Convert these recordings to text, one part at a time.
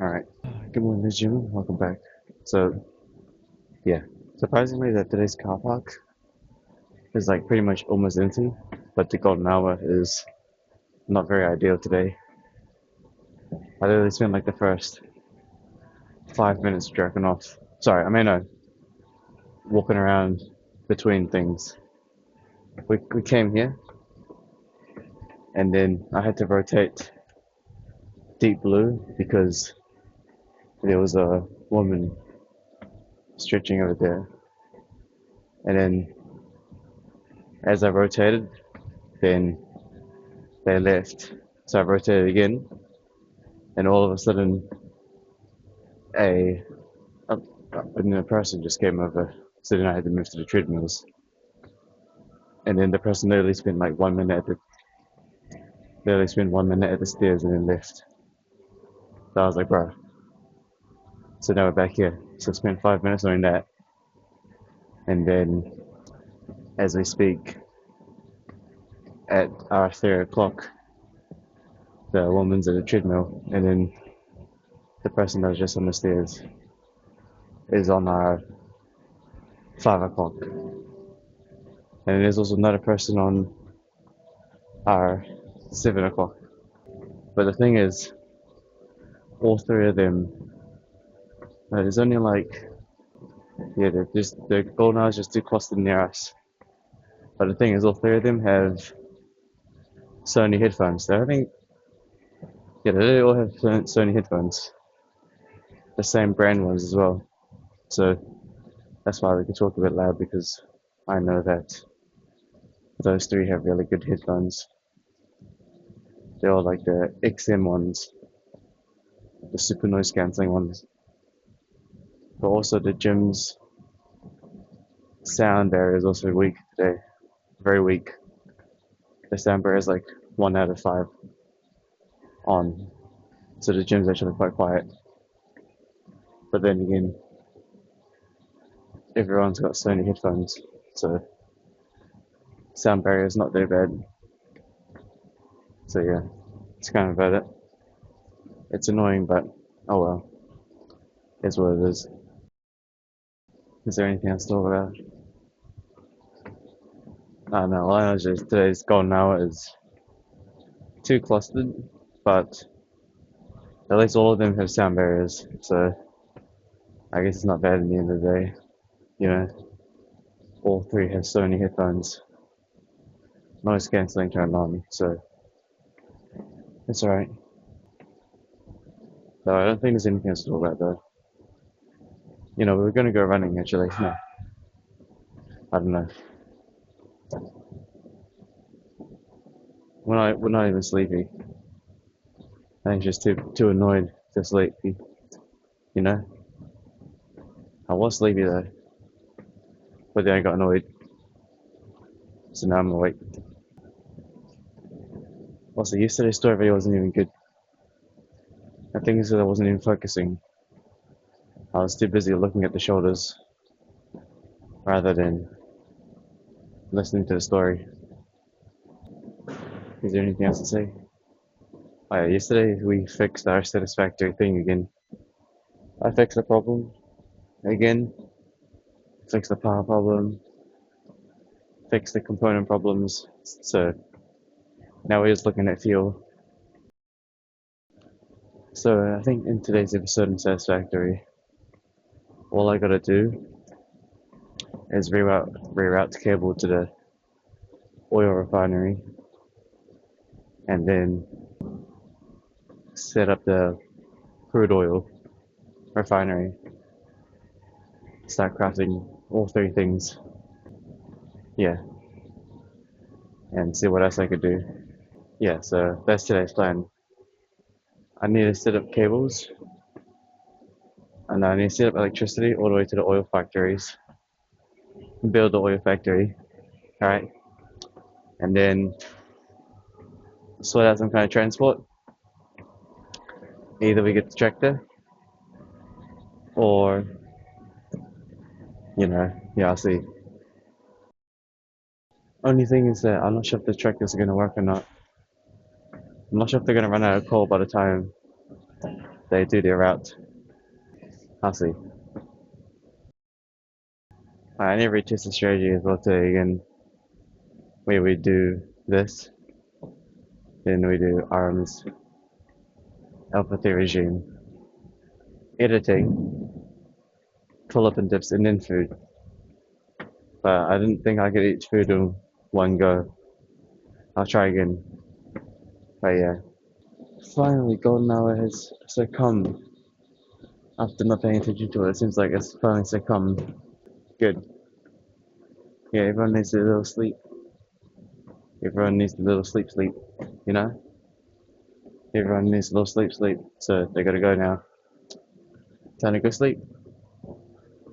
Alright. Good morning, Jim. Welcome back. So, yeah. Surprisingly, that today's car park is like pretty much almost empty, but the golden hour is not very ideal today. I literally spent like the first 5 minutes jerking off. Sorry, I mean, no, walking around between things. We came here, and then I had to rotate deep blue because there was a woman stretching over there. And then as I rotated, then they left. So I rotated again, and all of a sudden, a, a, a person just came over. So then I had to move to the treadmills, and then the person literally spent 1 minute at the stairs and then left. So I was like, bro. So now we're back here. So I spent 5 minutes doing that, and then as we speak, at our 3 o'clock, the woman's at the treadmill, and then the person that was just on the stairs is on our 5 o'clock. And there's also another person on our 7 o'clock. But the thing is, all three of them, there's only like, yeah, the golden hour is just too clustered near us. But the thing is, all three of them have Sony headphones. So I think, yeah, they all have Sony headphones, the same brand ones as well. So that's why we can talk a bit loud because I know that those three have really good headphones. They're all like the XM ones, the super noise cancelling ones. But also the gym's sound barrier is also weak today, very weak. The sound barrier is like 1 out of 5 on, so the gym's actually quite quiet. But then again, everyone's got Sony headphones, so sound barrier is not that bad. So yeah, it's kind of about it. It's annoying, but oh well, it's what it is. Is there anything else to talk about? I don't know. All I know is just today's golden hour is too clustered, but at least all of them have sound barriers, so I guess it's not bad at the end of the day. You know, all three have Sony headphones, noise cancelling turned on, so it's alright. So I don't think there's anything else to talk about though. We were gonna go running actually. No, I don't know. We're not even sleepy. I think just too annoyed to sleep. You know, I was sleepy though, but then I got annoyed, so now I'm awake. Also, yesterday's story video wasn't even good. I think it's that I wasn't even focusing. I was too busy looking at the shoulders rather than listening to the story. Is there anything else to say? Oh, yeah, yesterday we fixed our satisfactory thing again. I fixed the problem again, fixed the power problem, fixed the component problems. So now we're just looking at fuel. So I think in today's episode in Satisfactory, all I gotta do is reroute the cable to the oil refinery and then set up the crude oil refinery. Start crafting all three things. Yeah, and see what else I could do. Yeah, so that's today's plan. I need to set up cables and I need to set up electricity all the way to the oil factories, build the oil factory, alright, and then sort out some kind of transport. Either we get the tractor or, yeah, I'll see. Only thing is that I'm not sure if the tractors are going to work or not. I'm not sure if they're going to run out of coal by the time they do their route. I'll see. I need to retest the strategy as well today again, where we do this, then we do arms, alpha 3 regime, editing, pull up and dips, and then food. But I didn't think I could eat food in one go. I'll try again. But yeah. Finally, golden hour has succumbed. After not paying attention to it, it seems like it's finally succumbed. Good. Yeah, everyone needs a little sleep. Everyone needs a little sleep, you know? Everyone needs a little sleep. So they gotta go now. Time to go sleep.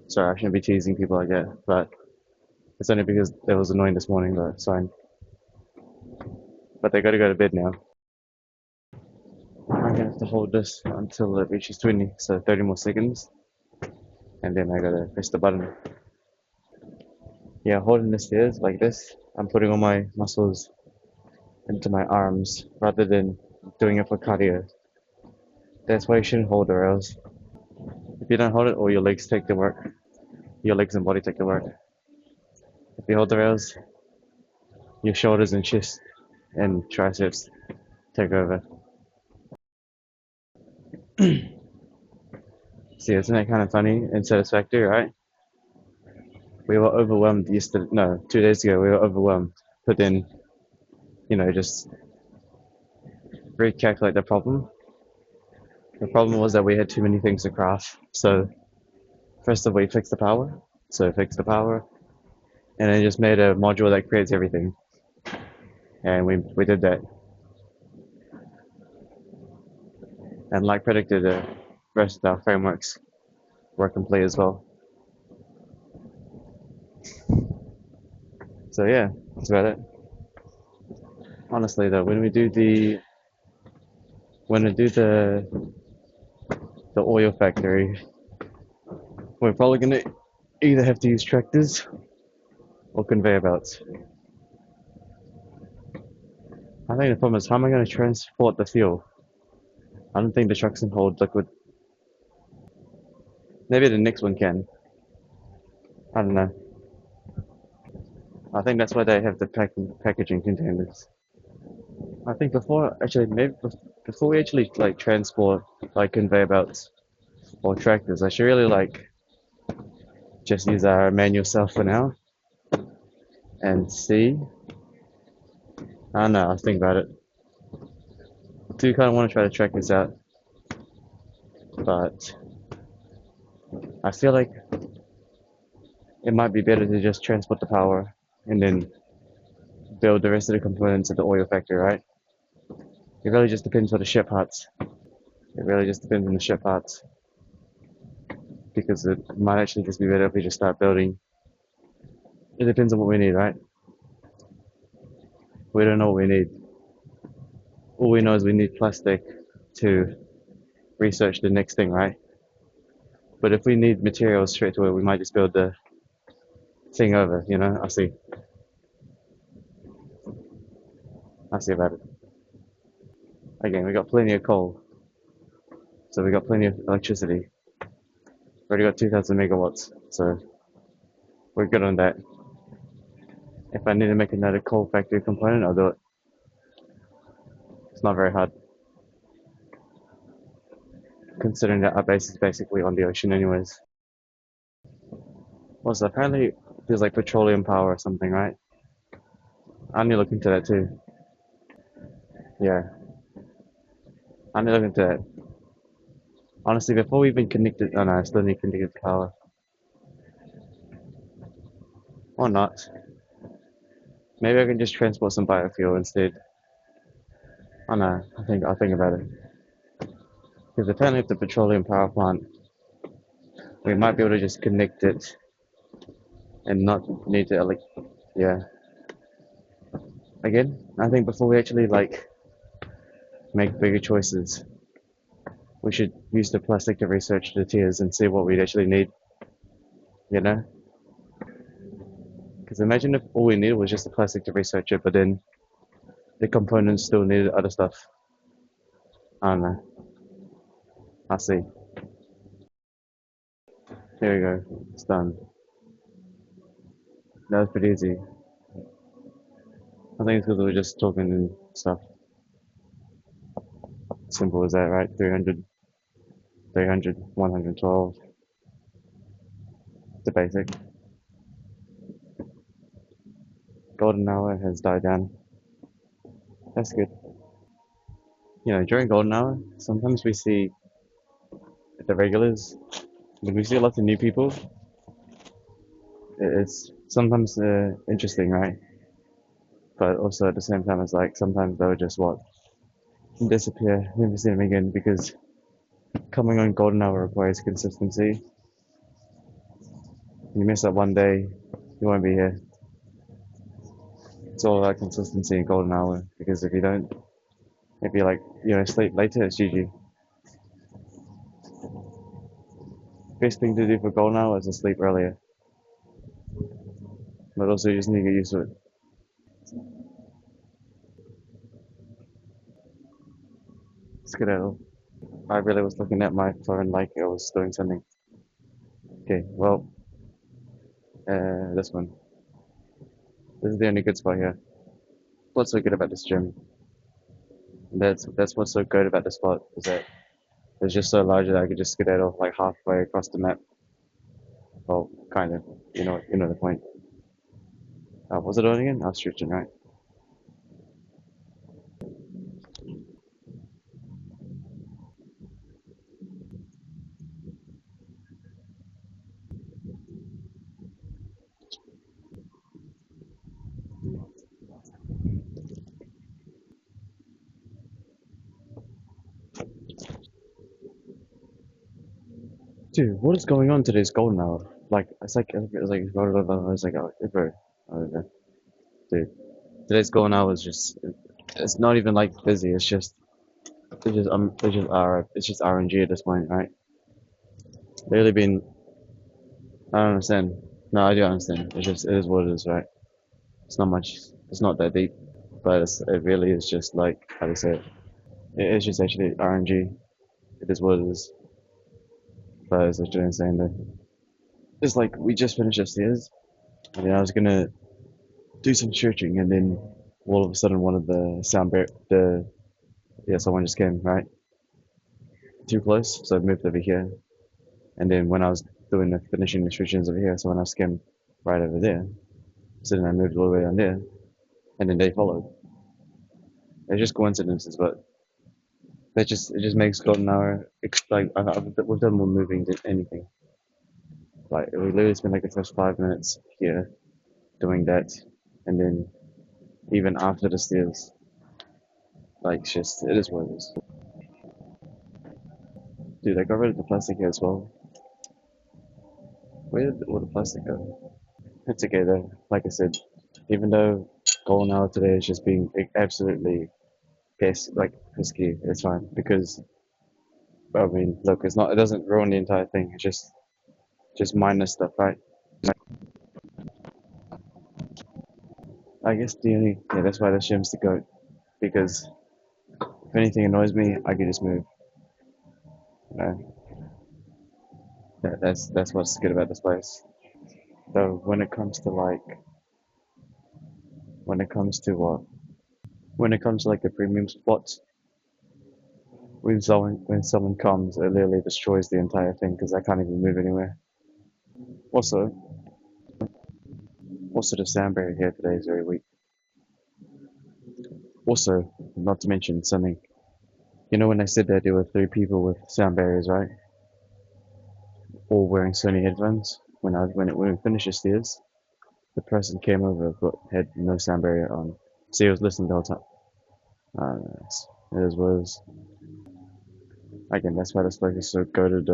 Sorry, I shouldn't be teasing people like that, but it's only because it was annoying this morning, but it's fine. But they gotta go to bed now. I'm gonna have to hold this until it reaches 20, so 30 more seconds. And then I gotta press the button. Yeah, holding the stairs like this, I'm putting all my muscles into my arms rather than doing it for cardio. That's why you shouldn't hold the rails. If you don't hold it, all your legs take the work. Your legs and body take the work. If you hold the rails, your shoulders and chest and triceps take over. See, isn't that kind of funny and satisfactory, right? We were overwhelmed yesterday, no, 2 days ago, we were overwhelmed. But then, just recalculate the problem. The problem was that we had too many things to craft. So, first of all, we fixed the power. So, fix the power. And then just made a module that creates everything. And we did that. And like predicted, the rest of our frameworks were complete as well. So yeah, that's about it. Honestly though, when we do the oil factory, we're probably gonna either have to use tractors or conveyor belts. I think the problem is how am I gonna transport the fuel? I don't think the trucks can hold liquid. Maybe the next one can. I don't know. I think that's why they have the packaging containers. I think before we actually like transport like conveyor belts or tractors, I should really like just use our manual self for now and see. I don't know, I'll think about it. I do kind of want to try to track this out, but I feel like it might be better to just transport the power and then build the rest of the components at the oil factory, right? It really just depends on the ship parts. It really just depends on the ship parts because it might actually just be better if we just start building. It depends on what we need, right? We don't know what we need. All we know is we need plastic to research the next thing, right? But if we need materials straight away, we might just build the thing over, I'll see. I'll see about it. Again, we got plenty of coal. So we got plenty of electricity. We already got 2,000 megawatts. So we're good on that. If I need to make another coal factory component, I'll do it. It's not very hard. Considering that our base is basically on the ocean anyways. Also, apparently there's like petroleum power or something, right? I need to look into that too. Yeah, I need to look into that. Honestly, before we even connected, oh no, I still need connected power. Or not. Maybe I can just transport some biofuel instead. Oh no, I'll think about it. Because apparently with the petroleum power plant, we might be able to just connect it and not need to yeah. Again, I think before we actually like make bigger choices, we should use the plastic to research the tiers and see what we'd actually need, you know? Because imagine if all we needed was just the plastic to research it, but then the components still needed other stuff. I don't know. I see. There we go. It's done. That was pretty easy. I think it's because we were just talking and stuff. Simple as that, right? 300, 300, 112. The basic. Golden hour has died down. That's good. You know, during golden hour, sometimes we see the regulars. When we see lots of new people, it's sometimes interesting, right? But also at the same time, it's like sometimes they'll just what disappear, never see them again because coming on golden hour requires consistency. You miss that one day, you won't be here. It's all about consistency in golden hour because if you don't, if you like, you know, sleep later, it's GG. Best thing to do for golden hour is to sleep earlier, but also you just need to get used to it. Skedaddle. I really was looking at my phone like I was doing something. Okay, well, this one. This is the only good spot here. What's so good about this gym? That's what's so good about the spot is that it's just so large that I could just skedaddle like halfway across the map. Well, kind of. You know the point. Was it on again? I was stretching, right? Dude, what is going on today's golden hour? Like, it's like, bro, dude, today's golden hour is just, it's not even like busy. It's just RNG at this point, right? Really been, I don't understand. No, I do understand. It is what it is, right? It's not much. It's not that deep, but it really is just like how do you say it? It is just actually RNG. It is what it is. But it's actually insane though. It's like we just finished upstairs, and then I was gonna do some searching, and then all of a sudden one of the someone just came right too close, so I moved over here, and then when I was doing the finishing instructions over here, someone else came right over there, so then I moved all the way down there, and then they followed. It's just coincidences, but it just makes golden hour like we've done more moving than anything. Like we literally spent like the first 5 minutes here doing that, and then even after the stairs, like it's just it is what it is. Dude, I got rid of the plastic here as well. Where did all the plastic go? It's okay though. Like I said, even though golden hour today is just being absolutely risky, it's fine because I mean, look, it doesn't ruin the entire thing. It's just minor stuff, right? I guess that's why the shim's the goat because if anything annoys me, I can just move. You know, that's what's good about this place. Though when it comes to what when it comes to like the premium spots, when someone comes, it literally destroys the entire thing because I can't even move anywhere. Also, the sound barrier here today is very weak. Also, not to mention something. You know when I said that there were three people with sound barriers, right? All wearing Sony headphones. When we finished the stairs, the person came over but had no sound barrier on, so he was listening the whole time. It is what it is. Again, that's why this place is so goated.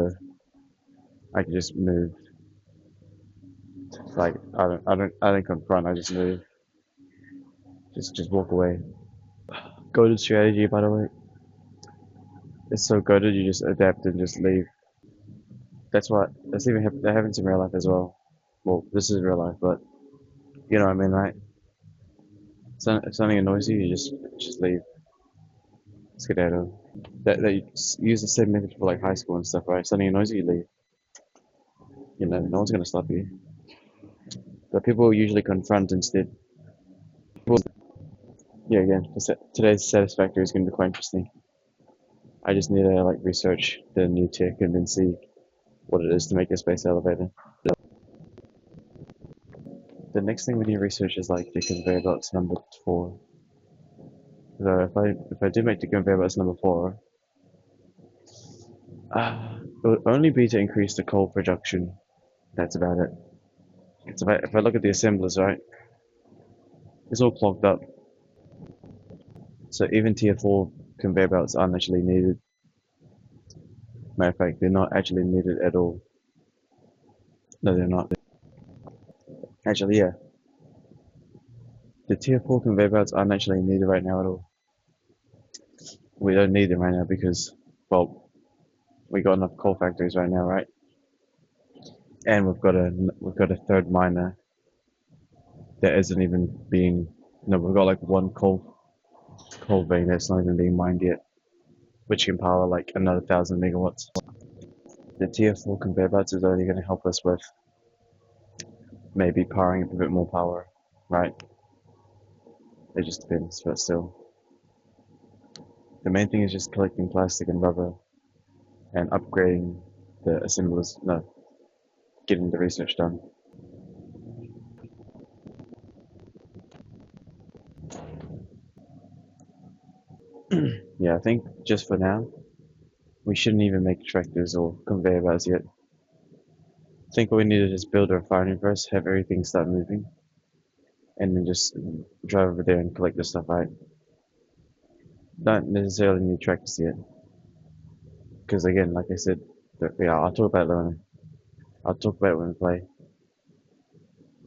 I can just move. Like I don't confront. I just move. Just walk away. Goated strategy, by the way. It's so goated. You just adapt and just leave. That happens in real life as well. Well, this is real life, but you know what I mean, right? So if something annoys you, you just leave. Skedaddle. that use the same method for like high school and stuff, right? Something annoys you, you leave. You know, no one's gonna stop you. But people usually confront instead. Well, yeah, again, today's satisfactory is gonna be quite interesting. I just need to like research the new tech and then see what it is to make a space elevator. The next thing we need to research is like the conveyor belts number 4. So if I do make the conveyor belts number 4, it would only be to increase the coal production. That's about it. It's about if I look at the assemblers, right, it's all clogged up. So even tier 4 conveyor belts aren't actually needed. Matter of fact, they're not actually needed at all. No, they're not. Actually, yeah, the tier 4 conveyor belts aren't actually needed right now at all. We don't need them right now because, well, we got enough coal factories right now, right? And we've got a third miner that isn't even being. No, we've got like one coal vein that's not even being mined yet, which can power like another 1,000 megawatts. The tier 4 conveyor belts is only going to help us with maybe powering up a bit more power, right? It just depends, but still. The main thing is just collecting plastic and rubber and upgrading the assemblers. No, getting the research done. Yeah, I think just for now, we shouldn't even make tractors or conveyor belts yet. I think what we need to just build a refinery first, have everything start moving, and then just drive over there and collect the stuff out. Don't necessarily need tractors yet, because again, like I said, yeah, I'll talk about it later. I'll talk about it when we play.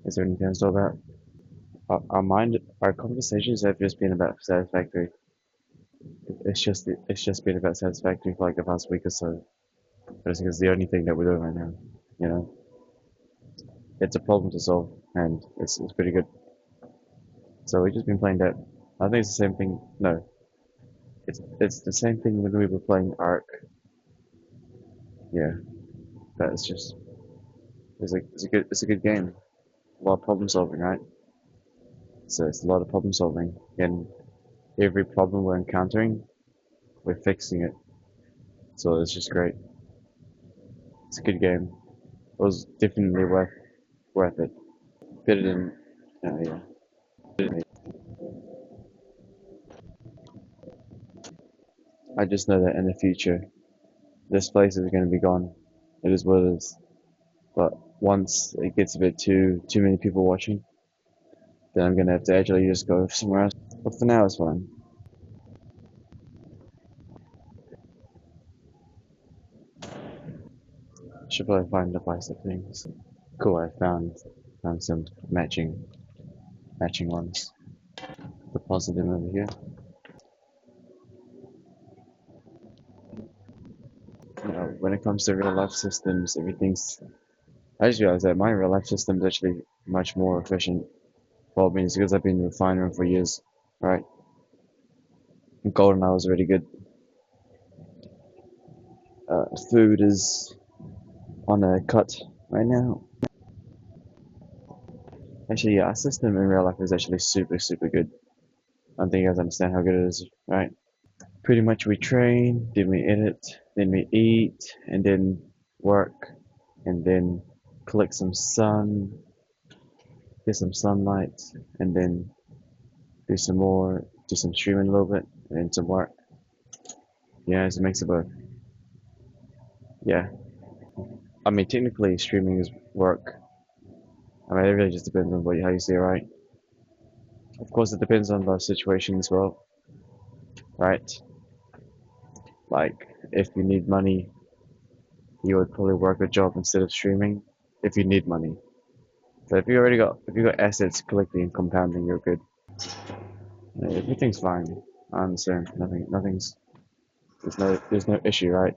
Is there anything else to talk about? Our conversations have just been about Satisfactory. It's just been about Satisfactory for like the past week or so. But it's the only thing that we're doing right now. You know, it's a problem to solve, and it's pretty good. So we've just been playing that. I think it's the same thing. No, it's the same thing when we were playing Ark. Yeah, but it's a good game. A lot of problem solving, right? So it's a lot of problem solving, and every problem we're encountering, we're fixing it. So it's just great. It's a good game. It was definitely worth it. Better than yeah. I just know that in the future, this place is going to be gone. It is what it is. But once it gets a bit too many people watching, then I'm gonna have to actually just go somewhere else. But for now, it's fine. Should probably find a place of things. Cool, I found some matching ones. Deposit them over here. When it comes to real life systems, everything's. I just realized that my real life system is actually much more efficient. Well, it means because I've been refining for years, right? GoldenEye was really good. Food is on a cut right now. Actually, yeah, our system in real life is actually super good. I don't think you guys understand how good it is, right? Pretty much we train, then we edit, then we eat, and then work, and then collect some sun, get some sunlight, and then do some more, do some streaming a little bit, and then some work. Yeah, it's a mix of both. Yeah, I mean technically streaming is work. I mean it really just depends on how you see it, right? Of course, it depends on the situation as well, right? Like if you need money, you would probably work a job instead of streaming if you need money. So if you got assets collecting and compounding, you're good. Everything's fine. I understand. There's no issue, right?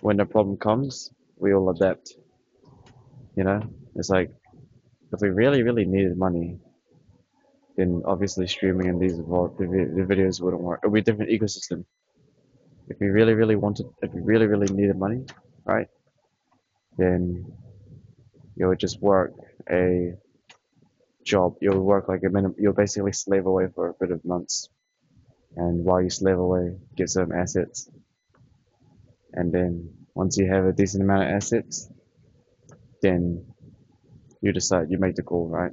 When the problem comes, we all adapt. You know, it's like if we really needed money, then obviously streaming and the videos wouldn't work. It would be a different ecosystem. If you really, really wanted, if you really, really needed money, right, then you would just work a job. You'll work like a minimum. You'll basically slave away for a bit of months, and while you slave away, get some assets, and then once you have a decent amount of assets, then you decide you make the call, right?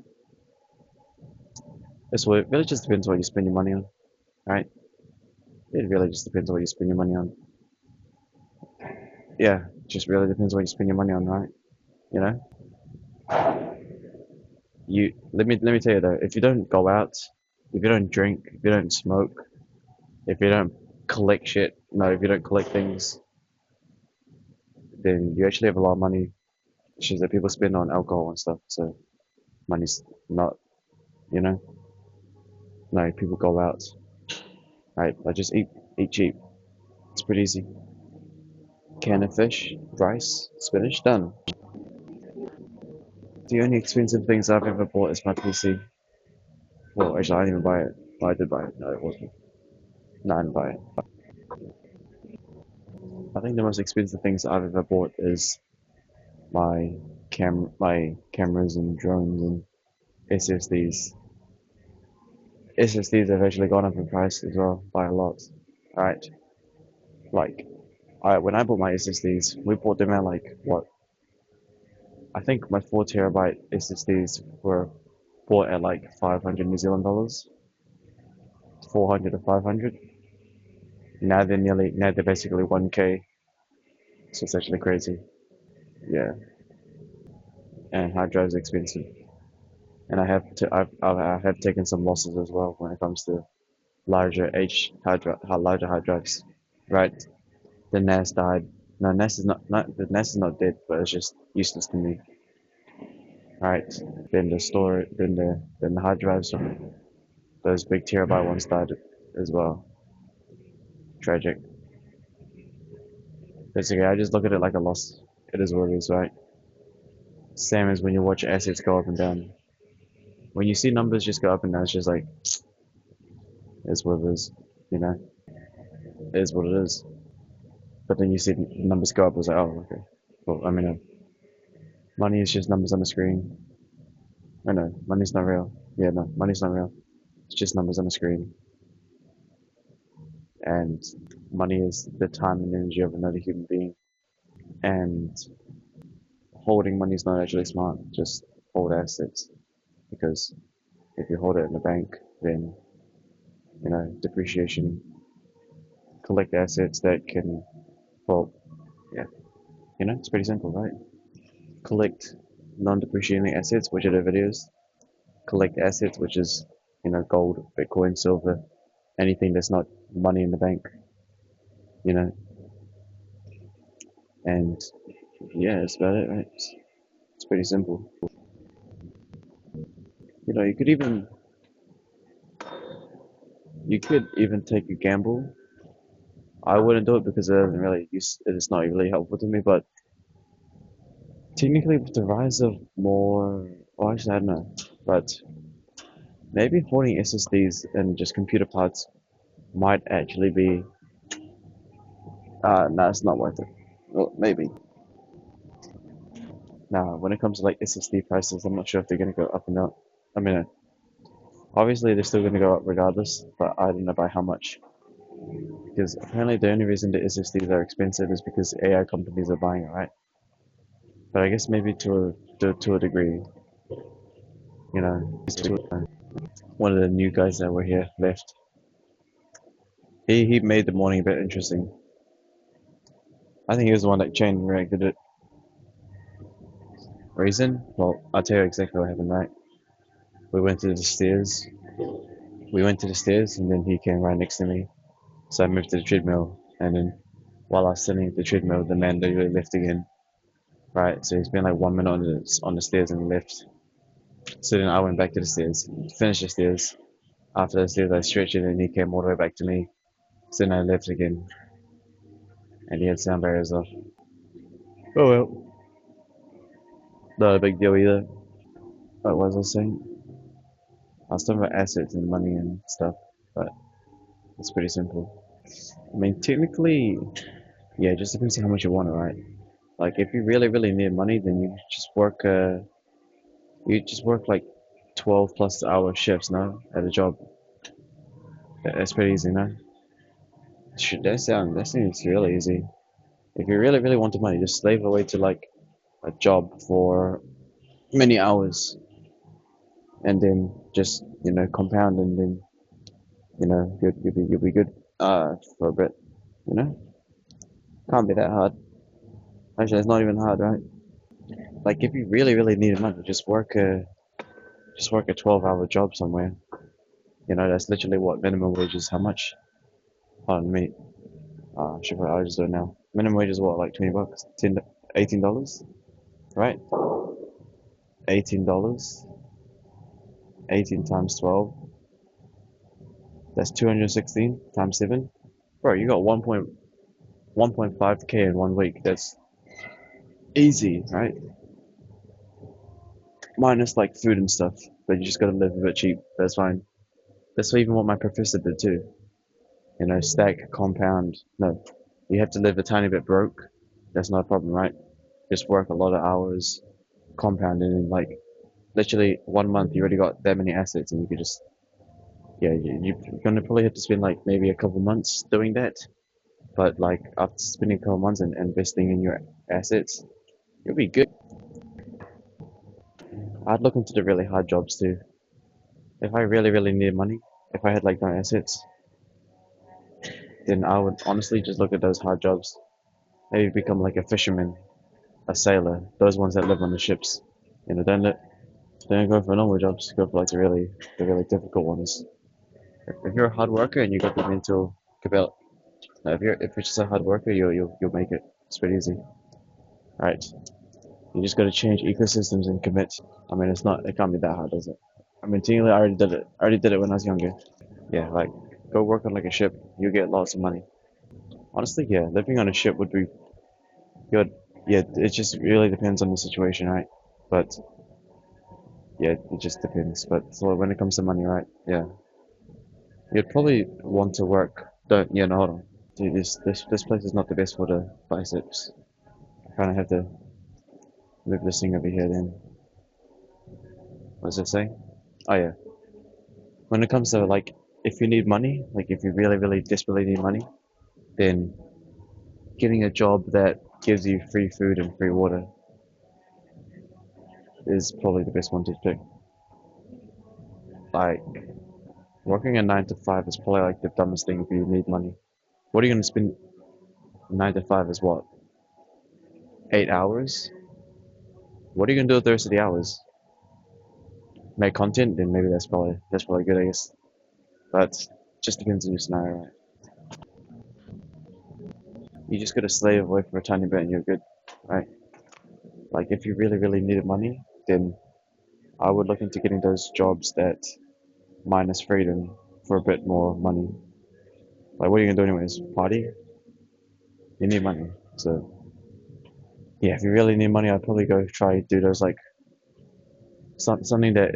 That's what it really just depends what you spend your money on, right? It really just depends what you spend your money on. Yeah, just really depends what you spend your money on, right? You know, you let me tell you though, if you don't go out, if you don't drink, if you don't smoke, if you don't collect shit, no, if you don't collect things, then you actually have a lot of money. It's just that people spend on alcohol and stuff, so money's not, you know, no, people go out, right? I just eat cheap. It's pretty easy. Can of fish, rice, spinach, done. The only expensive things I've ever bought is my PC. Well, actually, I didn't even buy it. Oh, I did buy it. No, it wasn't. No, I didn't buy it. I think the most expensive things I've ever bought is my cameras and drones and SSDs. SSDs have actually gone up in price as well by a lot. Right? Like, when I bought my SSDs, we bought them at like what? I think my 4 terabyte SSDs were bought at like 500 New Zealand dollars, 400 to 500. Now they're basically 1K. So it's actually crazy. Yeah, and hard drives are expensive, and I have taken some losses as well when it comes to larger hard drives. Right, the NAS died. No, NAS is not the NAS is not dead, but it's just useless to me. Right, then the hard drives from those big terabyte ones died as well. Tragic. Basically, I just look at it like a loss. It is what it is, right? Same as when you watch assets go up and down. When you see numbers just go up and down, it's just like, it's what it is, you know? It is what it is. But then you see the numbers go up, it's like, oh, okay. Well, I mean, money is just numbers on the screen. I know, money's not real. Yeah, no, money's not real. It's just numbers on the screen. And money is the time and energy of another human being. And holding money is not actually smart. Just hold assets. Because if you hold it in the bank, then, depreciation, collect assets that can, well, yeah, it's pretty simple, right? Collect non-depreciating assets, which are derivatives. Collect assets, which is, gold, Bitcoin, silver, anything that's not money in the bank, you know. And yeah, that's about it, right? It's pretty simple. You could even take a gamble. I wouldn't do it because it's not really helpful to me. But technically, with the rise of more, well, actually, I don't know. But maybe holding SSDs and just computer parts might actually be. No, it's not worth it. Well, maybe. Now, when it comes to like SSD prices, I'm not sure if they're gonna go up and up. I mean, obviously they're still gonna go up regardless, but I don't know by how much. Because apparently the only reason the SSDs are expensive is because AI companies are buying it, right? But I guess maybe to a degree, one of the new guys that were here left. He made the morning a bit interesting. I think he was the one that chain reacted it. Reason? Well, I'll tell you exactly what happened, right? We went to the stairs. We went to the stairs, and then he came right next to me. So I moved to the treadmill, and then while I was sitting at the treadmill, the man literally left again. Right, so he's been like 1 minute on the stairs and left. So then I went back to the stairs, finished the stairs. After the stairs, I stretched it, and he came all the way back to me. So then I left again, and he had sound barriers off. Oh well, not a big deal either. What was I saying? I was talking about assets and money and stuff, but it's pretty simple. I mean, technically, yeah, it just depends on how much you want it, right? Like, if you really, really need money, then you just work like 12 plus hour shifts now at a job. That's pretty easy, no? That seems really easy. If you really, really want the money, just slave away to like a job for many hours and then just, compound and then, you'll be good, for a bit, you know? Can't be that hard. Actually, it's not even hard, right? Like, if you really, really need money, just work a 12-hour job somewhere. That's literally what minimum wage is. How much? Pardon me. I'll just do it now. Minimum wage is what, like $20? $18? Right? $18. 18 times 12. That's 216 times 7. Bro, you got 1.5K in 1 week. That's easy, right? Minus like food and stuff. But you just gotta live a bit cheap. That's fine. That's even what my professor did too. Stack, compound. No, you have to live a tiny bit broke. That's not a problem, right? Just work a lot of hours, compound, and in like literally 1 month, you already got that many assets, and you could just, yeah, you're gonna probably have to spend like maybe a couple months doing that. But like after spending a couple months and investing in your assets, you'll be good. I'd look into the really hard jobs too. If I really, really need money, if I had like no assets, then I would honestly just look at those hard jobs. Maybe become like a fisherman, a sailor, those ones that live on the ships. Don't go for normal jobs. Go for like the really difficult ones. If you're a hard worker and you got the mental capability, if you're just a hard worker, you'll make it. It's pretty easy. Right. You just got to change ecosystems and commit. I mean, it can't be that hard, is it? I mean, technically, I already did it. I already did it when I was younger. Yeah, like go work on like a ship. You get lots of money. Honestly, yeah, living on a ship would be good. Yeah, it just really depends on the situation, right? But yeah, it just depends. But so when it comes to money, right? Yeah, you'd probably want to work. Don't, yeah, no, hold on. Dude, this place is not the best for the biceps. I kind of have to move this thing over here then. What does it say? Oh yeah. When it comes to like, if you need money, like if you really, really desperately need money, then getting a job that gives you free food and free water is probably the best one to pick. Like, working a 9 to 5 is probably like the dumbest thing if you need money. What are you gonna spend 9 to 5 is what? 8 hours? What are you gonna do with the rest of the hours? Make content? Then maybe that's probably good, I guess. But just depends on your scenario, right? You just gotta slave away for a tiny bit and you're good, right? Like if you really, really needed money, then I would look into getting those jobs that minus freedom for a bit more money. Like what are you gonna do anyways? Party? You need money. So yeah, if you really need money, I'd probably go try do those like something that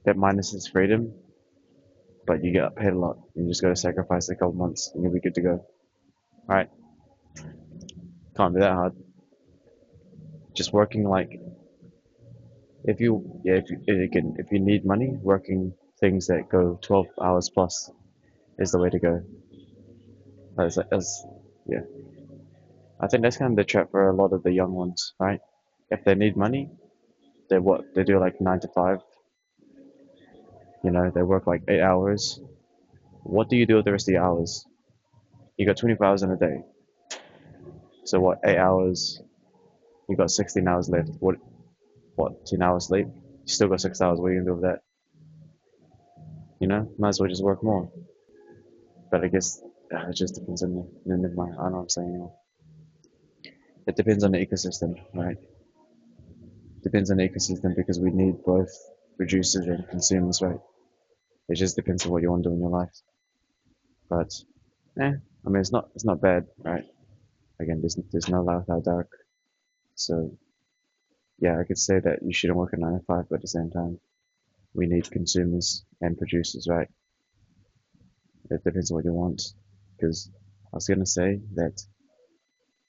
minuses freedom, but you get paid a lot. You just gotta sacrifice a couple months and you'll be good to go. All right, can't be that hard. Just working like if you yeah if you need money, working things that go 12 hours plus is the way to go. As yeah, I think that's kind of the trap for a lot of the young ones, right? If they need money, they do like 9 to 5. They work like 8 hours. What do you do with the rest of the hours? You got 24 hours in a day. So what? 8 hours. You got 16 hours left. What? 10 hours sleep. You still got 6 hours. What are you gonna do with that? Might as well just work more. But I guess it just depends on never mind. I know what I'm saying anymore. It depends on the ecosystem, right? Depends on the ecosystem because we need both producers and consumers, right? It just depends on what you want to do in your life. But, I mean, it's not bad, right? Again, there's no light without dark. So, yeah, I could say that you shouldn't work a 9 to 5, but at the same time, we need consumers and producers, right? It depends on what you want. Because I was gonna say that,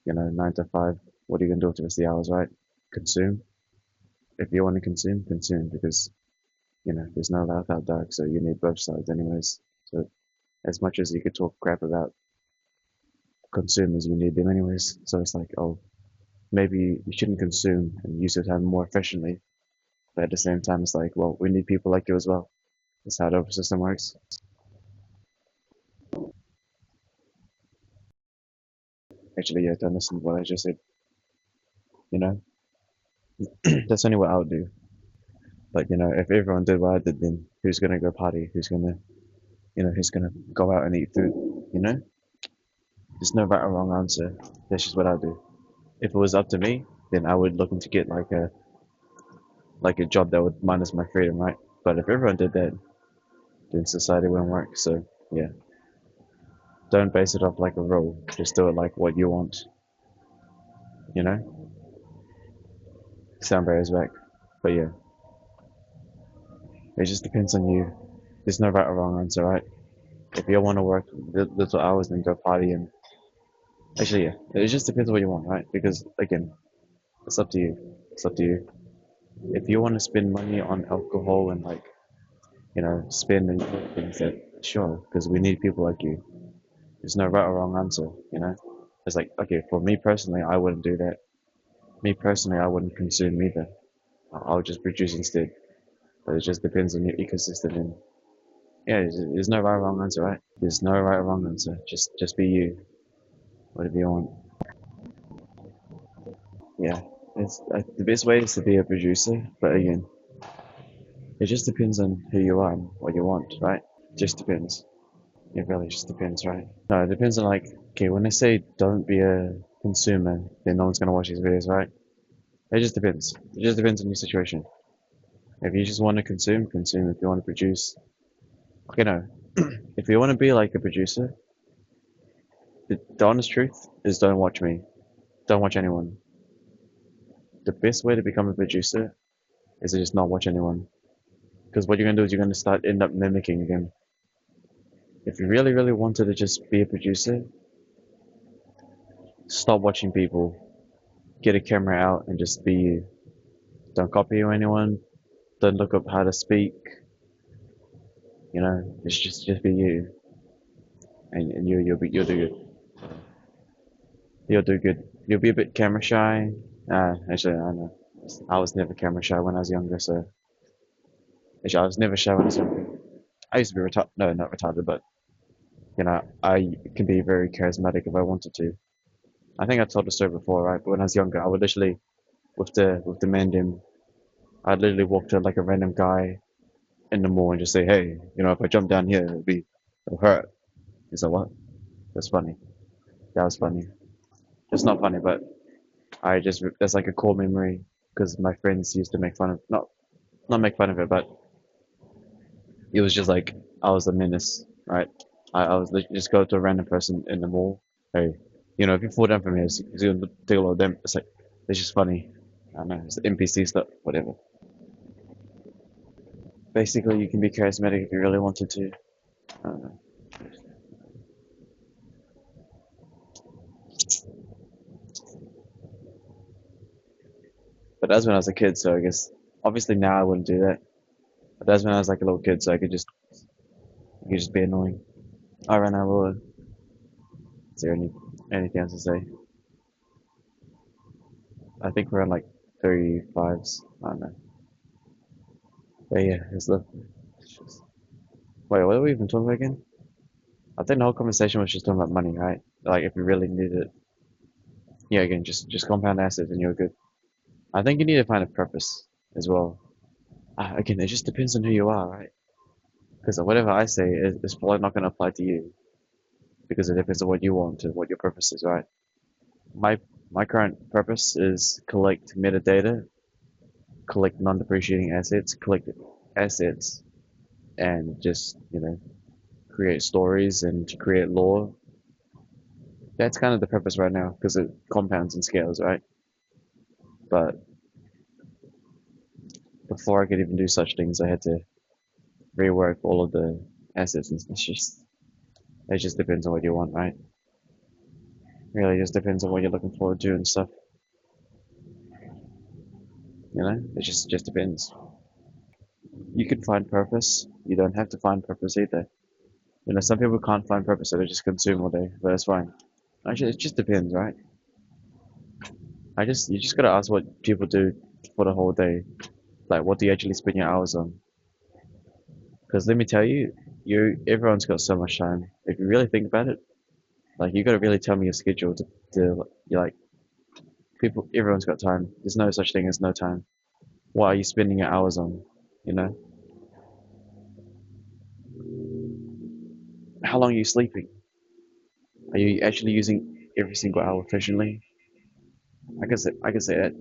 9 to 5, what are you gonna do with the rest of the hours, right? Consume. If you want to consume, consume, because there's no light without dark, so you need both sides anyways. So as much as you could talk crap about consumers, you need them anyways. So it's like, oh, maybe you shouldn't consume and use your time more efficiently. But at the same time, it's like, well, we need people like you as well. That's how the open system works. Actually, yeah, don't listen to what I just said. You know, that's only what I would do. But if everyone did what I did, then who's gonna go party? Who's gonna go out and eat food? You know, there's no right or wrong answer. That's just what I do. If it was up to me, then I would look into get like a job that would minus my freedom, right? But if everyone did that, then society wouldn't work. So yeah, don't base it off like a rule. Just do it like what you want. You know, sound barriers back. But yeah, it just depends on you. There's no right or wrong answer, right? If you want to work little hours, then go party and actually, yeah, it just depends on what you want, right? Because again, it's up to you. It's up to you. If you want to spend money on alcohol and spend and things that sure, because we need people like you. There's no right or wrong answer. It's like, okay, for me personally, I wouldn't do that. Me personally, I wouldn't consume either. I'll just produce instead. But it just depends on your ecosystem and yeah, there's no right or wrong answer, right? There's no right or wrong answer. Just be you, whatever you want. Yeah, it's the best way is to be a producer, but again, it just depends on who you are and what you want, right? Just depends. It really just depends, right? No, it depends on like, okay, when they say don't be a consumer, then no one's gonna watch these videos, right? It just depends. It just depends on your situation. If you just want to consume, consume. If you want to produce, no. If you want to be like a producer, the honest truth is don't watch me. Don't watch anyone. The best way to become a producer is to just not watch anyone. Because what you're gonna do is you're gonna end up mimicking them. If you really, really wanted to just be a producer, stop watching people. Get a camera out and just be you. Don't copy anyone. Don't look up how to speak. It's just be you, and you'll do good. You'll do good. You'll be a bit camera shy. Actually, I don't know. I was never camera shy when I was younger, so actually, I was never shy when I was younger. I used to be retarded. No, not retarded, but I can be very charismatic if I wanted to. I think I told the story before, right? But when I was younger, I would literally, with the mandem, I'd literally walk to like a random guy in the mall and just say, hey, if I jump down here, it'll hurt. He's like, what? That's funny. That was funny. It's not funny, but that's like a core memory because my friends used to make fun of, not make fun of it, but it was just like I was a menace, right? I was like, just go to a random person in the mall. Hey, if you fall down from here, it's gonna take a lot of them. It's like it's just funny. I don't know. It's the NPC stuff, whatever. Basically, you can be charismatic if you really wanted to. I don't know. But that's when I was a kid, so I guess obviously now I wouldn't do that. But that's when I was like a little kid, so I could just be annoying. All right, now, well, is there anything else to say? I think we're on like 35s. I don't know. But yeah, it's just, wait, what are we even talking about again? I think the whole conversation was just talking about money, right? Like if you really need it, yeah, again, just compound assets and you're good. I think you need to find a purpose as well. Again, it just depends on who you are, right? Because whatever I say is probably not going to apply to you because it depends on what you want and what your purpose is, right? My my current purpose is collect metadata, collect non-depreciating assets, collect assets, and just create stories and to create lore. That's kind of the purpose right now because it compounds and scales, right? But before I could even do such things, I had to rework all of the assets, and It just depends on what you want, right? Really just depends on what you're looking forward to and stuff. It just depends. You can find purpose. You don't have to find purpose either. Some people can't find purpose, so they just consume all day, but that's fine. Actually, it just depends, right? You just gotta ask what people do for the whole day. Like, what do you actually spend your hours on? Because let me tell you, everyone's got so much time. If you really think about it, like you gotta really tell me your schedule to you're like everyone's got time. There's no such thing as no time. What are you spending your hours on? You know, how long are you sleeping? Are you actually using every single hour efficiently? I can say that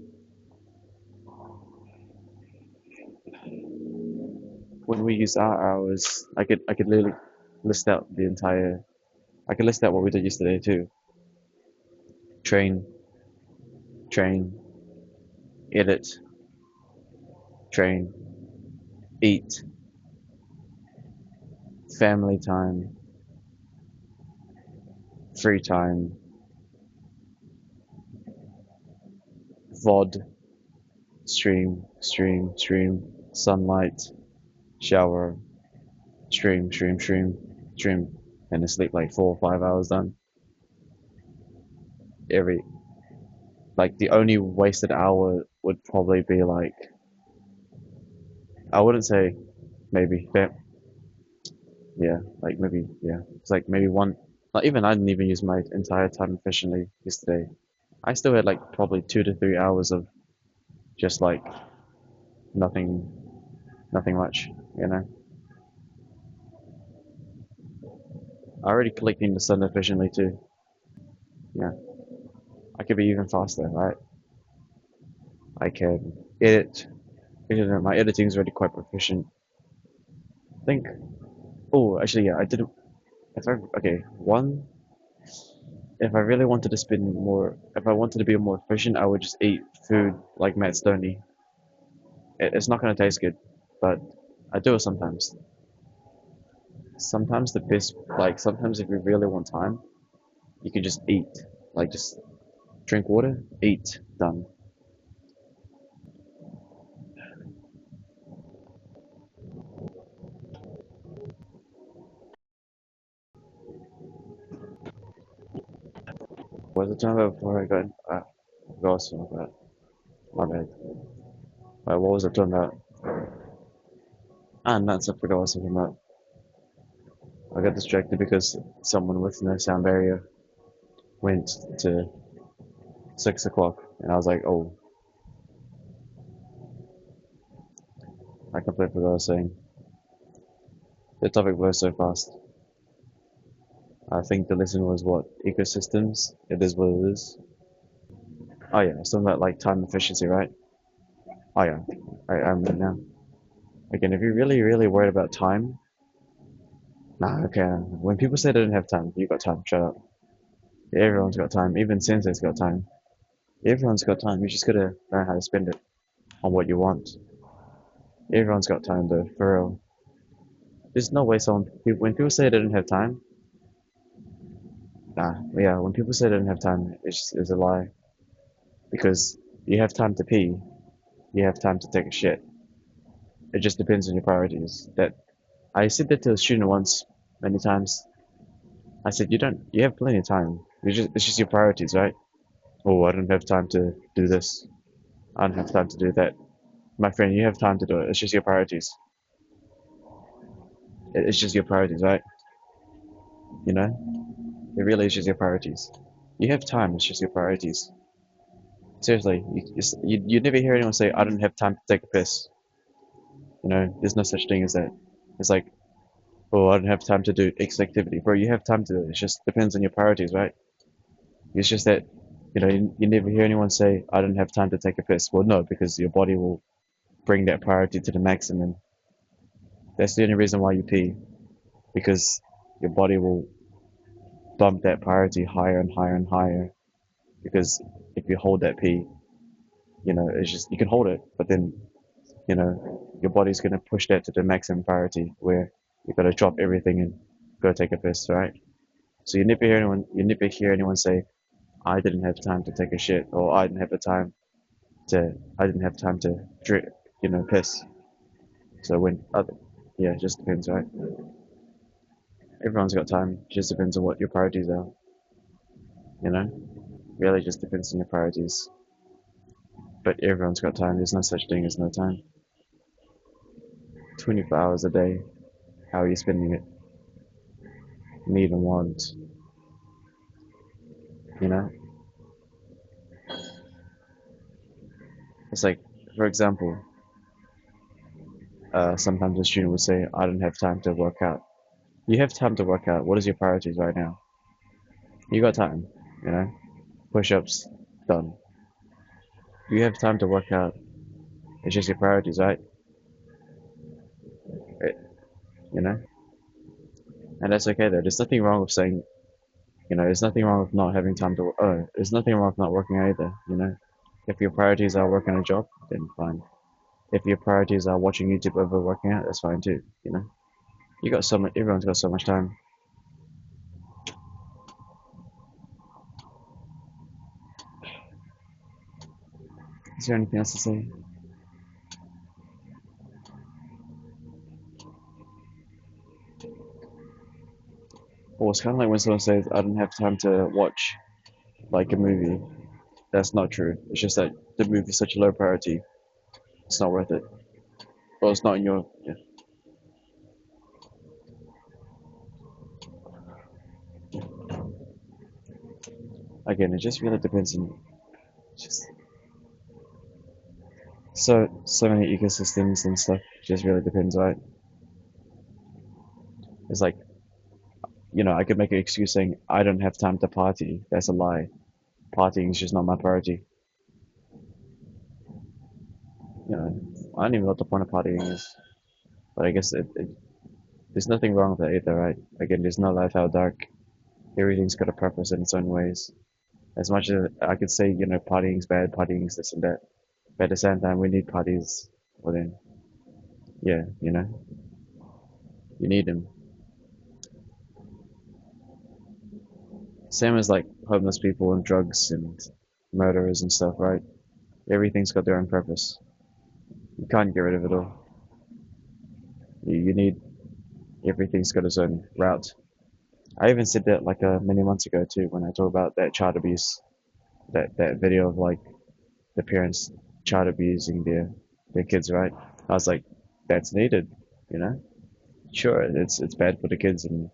when we use our hours, I could literally list out the entire. I could list out what we did yesterday too. Train, train, edit, train, eat, family time, free time, VOD, stream, sunlight, shower, stream, and then sleep like 4 or 5 hours done. Every like the only wasted hour would probably be like I wouldn't say maybe yeah, like maybe yeah. It's like maybe one like even I didn't even use my entire time efficiently yesterday. I still had like probably 2 to 3 hours of just like nothing nothing much, you know. I already collecting the sun efficiently too. Yeah. I could be even faster, right? I can edit. My editing is already quite proficient. I think. Oh, actually, yeah, I did. If I okay, one. If I really wanted to spend more, if I wanted to be more efficient, I would just eat food like Matt Stoney. It's not gonna taste good, but I do it sometimes. Sometimes the best, like sometimes if you really want time, you can just eat. Like just drink water, eat, done. What was I talking about before I got? Forgot what I was talking about. My bad. What was I talking about? Ah, nuts! I forgot what I was talking about. I got distracted because someone with no sound barrier went to 6 o'clock, and I was like, oh, I completely forgot what I was saying. The topic was so fast. I think the lesson was what? Ecosystems. It is what it is. Oh yeah, something about like time efficiency, right? Oh yeah, I remember now. Again, if you're really worried about time, nah, okay. When people say they don't have time, you got time. Shut up. Everyone's got time. Even Sensei's got time. Everyone's got time. You just gotta learn how to spend it on what you want. Everyone's got time though, for real. There's no way when people say they don't have time, nah, yeah, when people say they don't have time, it's a lie. Because you have time to pee, you have time to take a shit. It just depends on your priorities. That I said that to a student once, many times. I said, you have plenty of time. It's just your priorities, right? Oh, I don't have time to do this. I don't have time to do that. My friend, you have time to do it. It's just your priorities. It's just your priorities, right? You know, it really is just your priorities. You have time. It's just your priorities. Seriously, you never hear anyone say, "I don't have time to take a piss." There's no such thing as that. It's like, "Oh, I don't have time to do X activity." Bro, you have time to do it. It just depends on your priorities, right? It's just that, you never hear anyone say, "I don't have time to take a piss." Well, no, because your body will bring that priority to the maximum. That's the only reason why you pee, because your body will bump that priority higher and higher and higher. Because if you hold that pee, it's just you can hold it, but then your body's gonna push that to the maximum priority where you gotta drop everything and go take a piss, right? So you never hear anyone say, I didn't have time to take a shit, or I didn't have time to drink, piss. So yeah, it just depends, right? Everyone's got time. It just depends on what your priorities are, you know? Really just depends on your priorities. But everyone's got time. There's no such thing as no time. 24 hours a day. How are you spending it? Need and want, you know? It's like, for example, sometimes a student would say, I don't have time to work out. You have time to work out. What is your priorities right now? You got time, you know? Push-ups, done. You have time to work out. It's just your priorities, right? It, you know? And that's okay though. There's nothing wrong with saying, there's nothing wrong with not having time to, there's nothing wrong with not working out either, you know? If your priorities are working a job, then fine. If your priorities are watching YouTube over working out, that's fine too, you know? Everyone's got so much time. Is there anything else to say? Well, it's kind of like when someone says, I don't have time to watch like a movie. That's not true. It's just that the movie is such a low priority. It's not worth it. Well, it's not in your, yeah. Again, it just really depends on just so many ecosystems and stuff. It just really depends, right? It's like, I could make an excuse saying I don't have time to party. That's a lie. Partying is just not my priority. I don't even know what the point of partying is. But I guess there's nothing wrong with that either, right? Again, there's no life out dark. Everything's got a purpose in its own ways. As much as I could say, partying's bad, partying's this and that. But at the same time, we need parties. Well then, yeah, you need them. Same as like homeless people and drugs and murderers and stuff, right? Everything's got their own purpose. You can't get rid of it all. You need everything's got its own route. I even said that like many months ago too when I talked about that child abuse, that video of like the parents child abusing their kids, right? I was like, that's needed, you know. Sure, it's bad for the kids and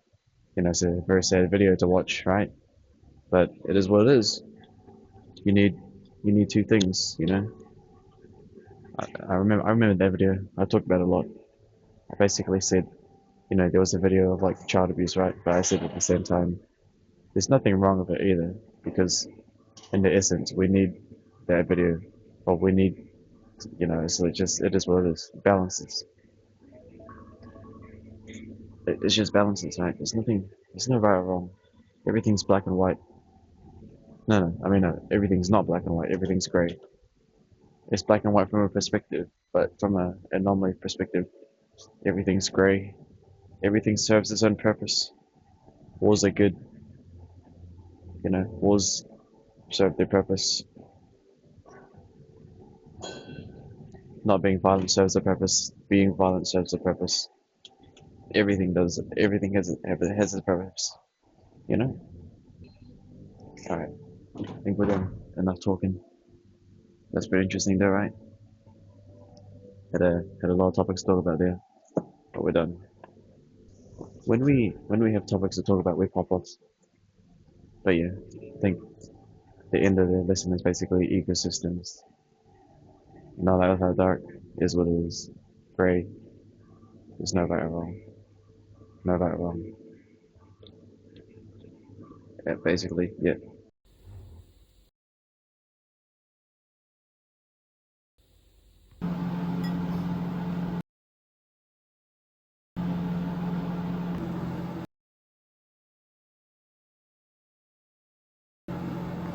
it's a very sad video to watch, right? But it is what it is. You need you need two things, you know. I remember that video. I talked about it a lot. I basically said, there was a video of like child abuse, right? But I said at the same time, there's nothing wrong with it either, because in the essence, we need that video, or we need, so it is what it is. Balances. It's just balances, right? There's no right or wrong. Everything's black and white. No, I mean, no, everything's not black and white. Everything's gray. It's black and white from a perspective, but from a anomaly perspective, everything's gray. Everything serves its own purpose. Wars are good, wars serve their purpose. Not being violent serves a purpose. Being violent serves a purpose. Everything does. Everything has its purpose. You know. All right. I think we're done. Enough talking. That's pretty interesting, though, right? Had a lot of topics to talk about there, but we're done. When we have topics to talk about, we pop off. But yeah, I think the end of the lesson is basically ecosystems. No light without dark is what it is. Gray. There's no right or wrong. No right or wrong. Yeah, basically, yeah.